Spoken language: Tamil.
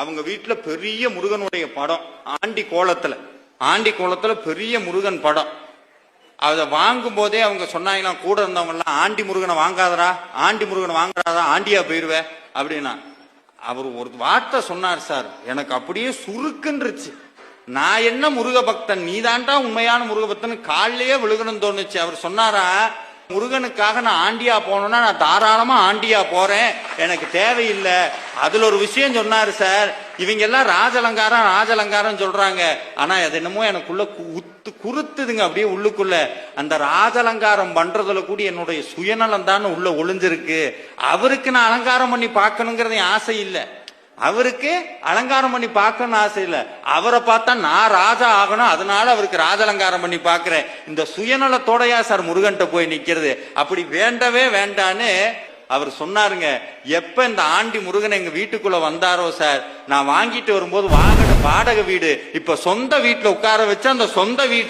அவங்க வீட்டுல பெரிய முருகனுடைய படம் ஆண்டி கோலத்துல பெரிய முருகன் படம். அதை வாங்கும் போதே அவங்க சொன்னாங்களாம், கூட இருந்தவங்க எல்லாம், ஆண்டி முருகனை வாங்காதரா, ஆண்டி முருகனை வாங்காதா, ஆண்டியா போயிருவேன் அப்படின்னா. அவர் ஒரு வார்த்தை சொன்னார் சார், எனக்கு அப்படியே சுருக்குன்றுச்சு. நான் என்ன முருக பக்தன், நீதான்டா உண்மையான முருக பக்தன் காலிலேயே விழுகணும்னு தோணுச்சு. அவர் சொன்னாரா, முருகனுக்காக நான் ஆண்டியா போனோம்னா நான் தாராளமா ஆண்டியா போறேன், எனக்கு தேவையில்லை. அதுல ஒரு விஷயம் சொன்னாரு சார், இவங்க எல்லாம் ராஜலங்காரம் சொல்றாங்க, ஆனா அது என்னமோ எனக்குள்ள குறுத்துதுங்க அப்படியே உள்ளுக்குள்ள. அந்த ராஜலங்காரம் பண்றதுல கூட என்னுடைய சுயநலம் தான் உள்ள ஒளிஞ்சிருக்கு. அவருக்கு நான் அலங்காரம் பண்ணி பார்க்கணுங்கிறது ஆசை இல்லை, அவருக்கு அலங்காரம் பண்ணி பார்க்கணும்னு ஆசை இல்லை. அவரை பார்த்தா நான் ராஜா ஆகணும், அதனால அவருக்கு ராஜலங்காரம் பண்ணி பார்க்கிறேன். இந்த சுயநலத்தோடையா சார் முருகன்ட்ட போய் நிக்கிறது? அப்படி வேண்டவே வேண்டான்னு அவர் சொன்னாருங்க. எப்ப இந்த ஆண்டி முருகன் எங்க வீட்டுக்குள்ள வந்தாரோ சார், நான் வாங்கிட்டு வரும்போது வாடகை வீடு, இப்ப சொந்த வீட்டுல உட்கார வச்சு அந்த சொந்த வீட்டு